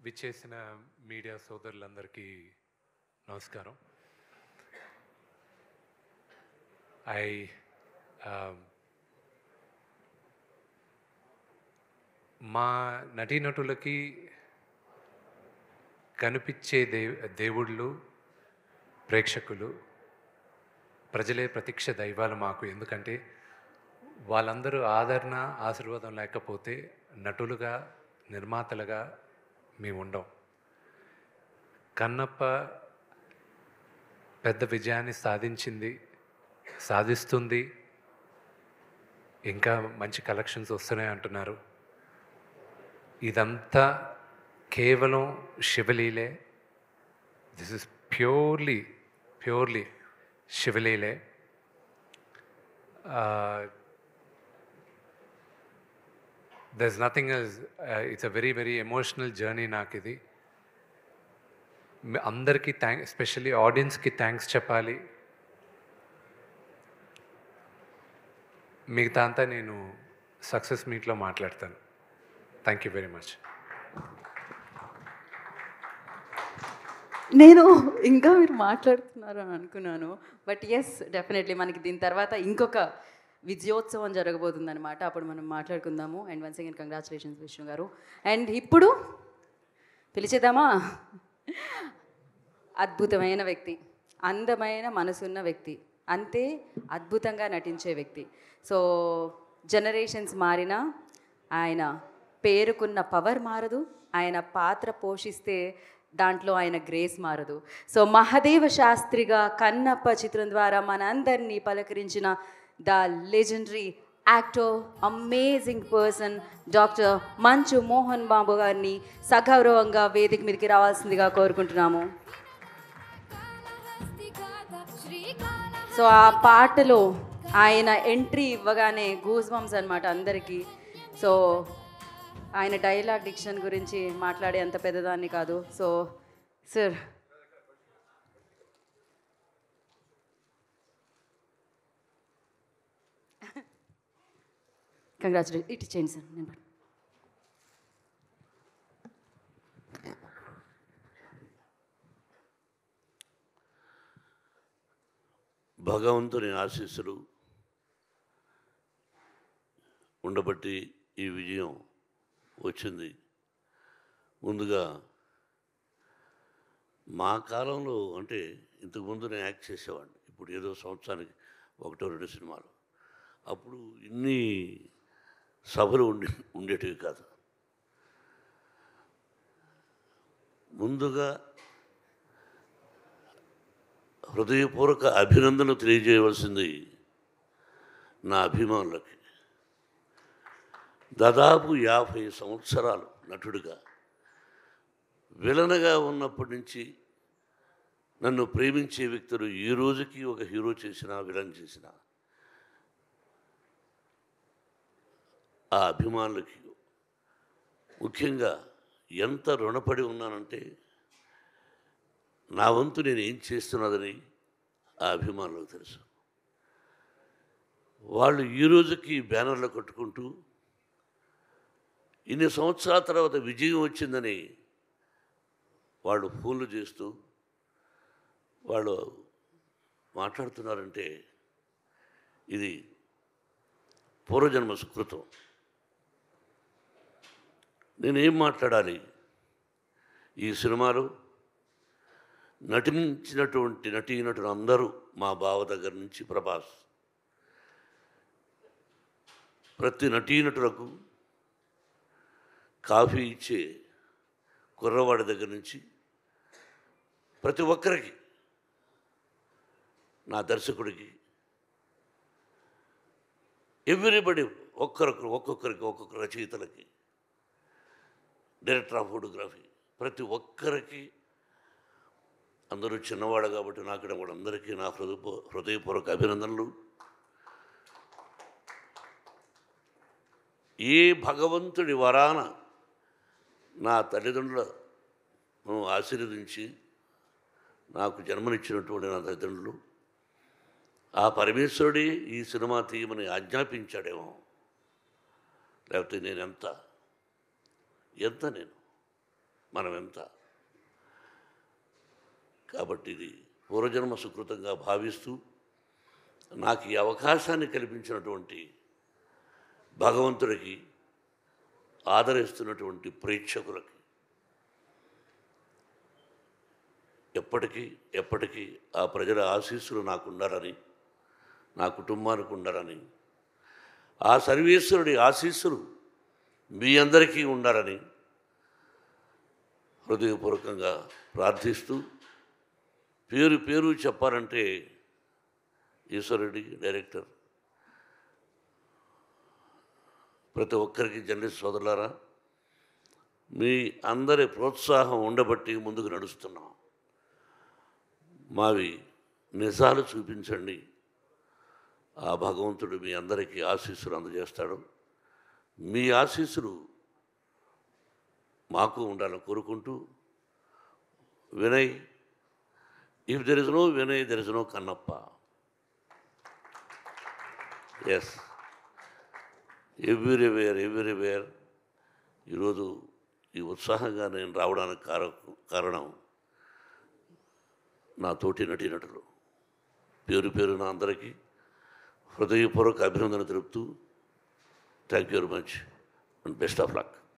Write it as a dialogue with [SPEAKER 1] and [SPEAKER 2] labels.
[SPEAKER 1] విచ్చేసిన మీడియా సోదరులందరికీ నమస్కారం. మా నటీనటులకి కనిపించే దేవుళ్ళు, ప్రేక్షకులు, ప్రజలే ప్రత్యక్ష దైవాలు మాకు. ఎందుకంటే వాళ్ళందరూ ఆదరణ, ఆశీర్వాదం లేకపోతే నటులుగా, నిర్మాతలుగా మేము ఉండం. కన్నప్ప పెద్ద విజయాన్ని సాధిస్తుంది. ఇంకా మంచి కలెక్షన్స్ వస్తున్నాయి అంటున్నారు. ఇదంతా కేవలం శివలీలే. దిస్ ఇస్ ప్యూర్లీ శివలీలే. There is nothing else. It's a very emotional journey నాకు ఇది. అందరికీ ఎస్పెషల్లీ ఆడియన్స్కి థ్యాంక్స్ చెప్పాలి. మిగతా అంతా నేను సక్సెస్ మీట్లో మాట్లాడతాను. Thank you very much.
[SPEAKER 2] నేను ఇంకా మీరు మాట్లాడుతున్నారు అని అనుకున్నాను. బట్ ఎస్, డెఫినెట్లీ మనకి దీని తర్వాత ఇంకొక విజయోత్సవం జరగబోతుంది అనమాట. అప్పుడు మనం మాట్లాడుకుందాము. And once again congratulations Vishnu గారు. అండ్ ఇప్పుడు పిలిచేద్దామా? అద్భుతమైన వ్యక్తి, అందమైన మనసున్న వ్యక్తి, అంతే అద్భుతంగా నటించే వ్యక్తి. సో జనరేషన్స్ మారినా ఆయన పేరుకున్న పవర్ మారదు, ఆయన పాత్ర పోషిస్తే దాంట్లో ఆయన గ్రేస్ మారదు. సో మహదేవ శాస్త్రిగా కన్నప్ప చిత్రం ద్వారా మనందరినీ పలకరించిన the legendary actor, amazing person doctor Manchu Mohan బాబు గారిని సగౌరవంగా వేదిక మీదకి రావాల్సిందిగా కోరుకుంటున్నాము. సో ఆ పాటలో ఆయన ఎంట్రీ ఇవ్వగానే గూస్ బంప్స్ అనమాట అందరికీ. సో ఆయన డైలాగ్ డిక్షన్ గురించి మాట్లాడే అంత పెద్దదాన్ని కాదు. So sir, congratulation. ఇటు చేయండి సార్. నేను
[SPEAKER 3] భగవంతుని ఆశీస్సులు ఉండబట్టి ఈ విజయం వచ్చింది. ముందుగా మా కాలంలో అంటే ఇంతకుముందు నేను యాక్ట్ చేసేవాడిని. ఇప్పుడు ఏదో సంవత్సరానికి 1-2 సినిమాలు. అప్పుడు ఇన్ని సభలు ఉండేటివి కాదు. ముందుగా హృదయపూర్వక అభినందనలు తెలియజేయవలసింది నా అభిమానులకి. దాదాపు 50 సంవత్సరాలు నటుడిగా, విలన్గా ఉన్నప్పటి నుంచి నన్ను ప్రేమించే వ్యక్తులు ఈ రోజుకి ఒక హీరో చేసినా, విలన్ చేసినా, ఆ అభిమానులకి ముఖ్యంగా ఎంత రుణపడి ఉన్నానంటే, నా వంతు నేను ఏం చేస్తున్నదని ఆ అభిమానులకు తెలుసు. వాళ్ళు ఈ రోజుకి బ్యానర్లు కట్టుకుంటూ ఇన్ని సంవత్సరాల తర్వాత విజయం వచ్చిందని వాళ్ళు ఫోన్లు చేస్తూ వాళ్ళు మాట్లాడుతున్నారంటే ఇది పూర్వజన్మ సుకృతం. నేనేం మాట్లాడాలి? ఈ సినిమాలో నటించినటువంటి నటీనటులు అందరూ, మా బావ దగ్గర నుంచి ప్రభాస్, ప్రతి నటీనటులకు కాఫీ ఇచ్చే కుర్రవాడి దగ్గర నుంచి ప్రతి ఒక్కరికి, నా దర్శకుడికి, ఎవ్రీబడి, ఒక్కొక్కరికి ఒక్కొక్క రచయితలకి, డైరెక్టర్ ఆఫ్ ఫోటోగ్రఫీ, ప్రతి ఒక్కరికి, అందరూ చిన్నవాడు కాబట్టి నాకు కూడా అందరికీ నా హృదయపూర్వక అభినందనలు. ఏ భగవంతుడి వరాన నా తల్లిదండ్రులను ఆశీర్వదించి నాకు జన్మనిచ్చినటువంటి నా తల్లిదండ్రులు, ఆ పరమేశ్వరుడే ఈ సినిమా తీయమని ఆజ్ఞాపించాడేమో. లేకపోతే నేను ఎంత నేను మనం ఎంత. కాబట్టి ఇది పూర్వజన్మ సుకృతంగా భావిస్తూ నాకు ఈ అవకాశాన్ని కల్పించినటువంటి భగవంతుడికి, ఆదరిస్తున్నటువంటి ప్రేక్షకులకి ఎప్పటికీ ఆ ప్రజల ఆశీస్సులు నాకు ఉండాలని, నా కుటుంబానికి ఉండాలని, ఆ సర్వేశ్వరుడి ఆశీస్సులు మీ అందరికీ ఉండాలని హృదయపూర్వకంగా ప్రార్థిస్తూ, పేరు చెప్పాలంటే ఈశ్వరుడి డైరెక్టర్, ప్రతి ఒక్కరికి జర్నలిస్ట్ సోదరులారా, మీ అందరి ప్రోత్సాహం ఉండబట్టి ముందుకు నడుస్తున్నాం. మావి నిజాలు చూపించండి, ఆ భగవంతుడు మీ అందరికీ ఆశీస్సులు అందజేస్తాడు. మీ ఆశీస్సులు మాకు ఉండాలని కోరుకుంటూ, Vinay, if there is no Vinay there is no Kannappa. Yes, everywhere ఈరోజు ఈ ఉత్సాహంగా నేను రావడానికి కారణం నా తోటి నటీనటులు. పేరున అందరికీ హృదయపూర్వక అభినందన తెలుపుతూ, thank you very much and best of luck.